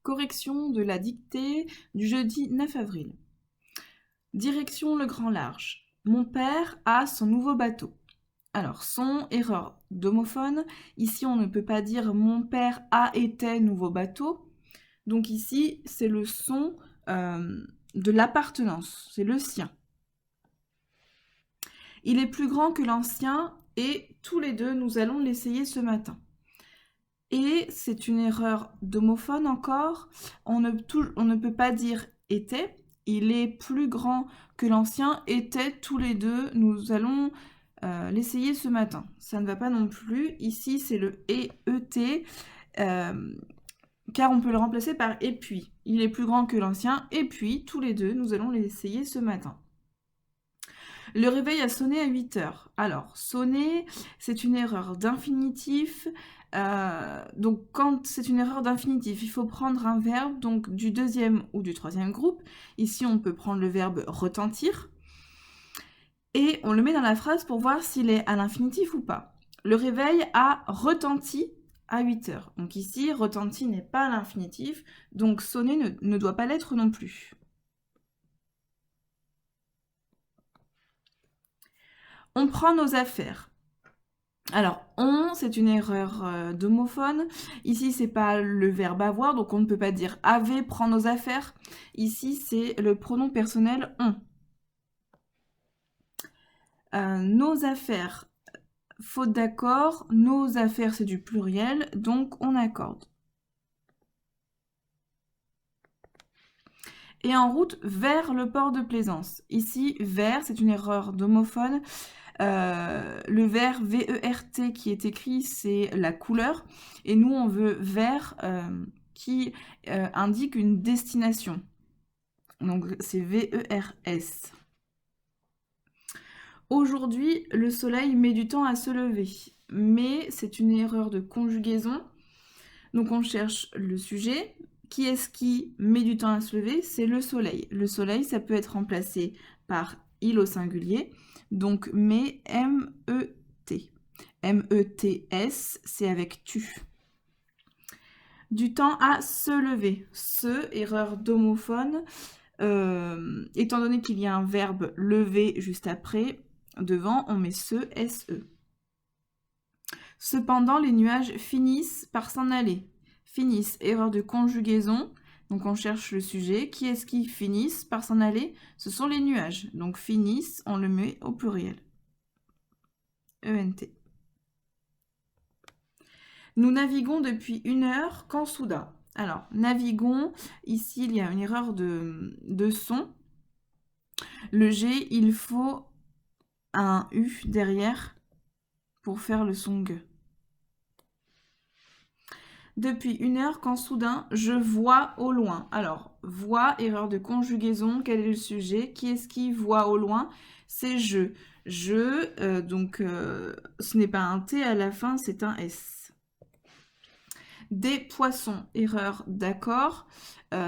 Correction de la dictée du jeudi 9 avril. Direction le grand large. Mon père a son nouveau bateau. Alors, son, erreur d'homophone. Ici, on ne peut pas dire mon père a été nouveau bateau. Donc ici, c'est le son de l'appartenance, c'est le sien. Il est plus grand que l'ancien et tous les deux, nous allons l'essayer ce matin. Et c'est une erreur d'homophone encore. On ne peut pas dire était. Il est plus grand que l'ancien. Était tous les deux. Nous allons l'essayer ce matin. Ça ne va pas non plus. Ici, c'est le et car on peut le remplacer par et puis. Il est plus grand que l'ancien. Et puis, tous les deux, nous allons l'essayer ce matin. Le réveil a sonné à 8 heures. Alors, sonner, c'est une erreur d'infinitif. Donc, quand c'est une erreur d'infinitif, il faut prendre un verbe donc du deuxième ou du troisième groupe. Ici, on peut prendre le verbe retentir. Et on le met dans la phrase pour voir s'il est à l'infinitif ou pas. Le réveil a retenti à 8 heures. Donc ici, retenti n'est pas à l'infinitif. Donc, sonner ne doit pas l'être non plus. On prend nos affaires. Alors, on, c'est une erreur d'homophone. Ici, c'est pas le verbe avoir, donc on ne peut pas dire avait, prend nos affaires. Ici, c'est le pronom personnel on. Nos affaires, faute d'accord. Nos affaires, c'est du pluriel, donc on accorde. Et en route vers le port de Plaisance. Ici, vers, c'est une erreur d'homophone. Le vert V-E-R-T qui est écrit, c'est la couleur. Et nous, on veut vert qui indique une destination. Donc, c'est V-E-R-S. Aujourd'hui, le soleil met du temps à se lever. Mais c'est une erreur de conjugaison. Donc, on cherche le sujet. Qui est-ce qui met du temps à se lever? C'est le soleil. Le soleil, ça peut être remplacé par il au singulier. Donc, mais M-E-T. M-E-T-S, c'est avec tu. Du temps à se lever. Se, erreur d'homophone. Étant donné qu'il y a un verbe lever juste après, devant, on met se, S-E. Cependant, les nuages finissent par s'en aller. Finissent, erreur de conjugaison. Donc on cherche le sujet. Qui est-ce qui finissent par s'en aller? Ce sont les nuages. Donc finissent, on le met au pluriel. E-N-T. Nous naviguons depuis 1 heure quand soudain. Alors, naviguons, ici il y a une erreur de son. Le G, il faut un U derrière pour faire le son G. Depuis 1 heure quand soudain, je vois au loin. Alors, vois, erreur de conjugaison, quel est le sujet? Qui est-ce qui voit au loin? C'est je. Je, donc ce n'est pas un T à la fin, c'est un S. Des poissons, erreur d'accord.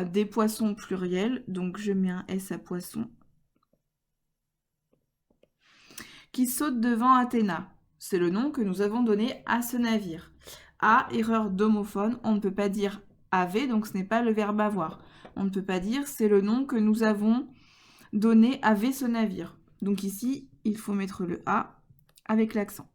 Des poissons pluriel, donc je mets un S à poisson. Qui saute devant Athéna. C'est le nom que nous avons donné à ce navire. A, erreur d'homophone, on ne peut pas dire avait, donc ce n'est pas le verbe avoir. On ne peut pas dire c'est le nom que nous avons donné avait ce navire. Donc ici, il faut mettre le A avec l'accent.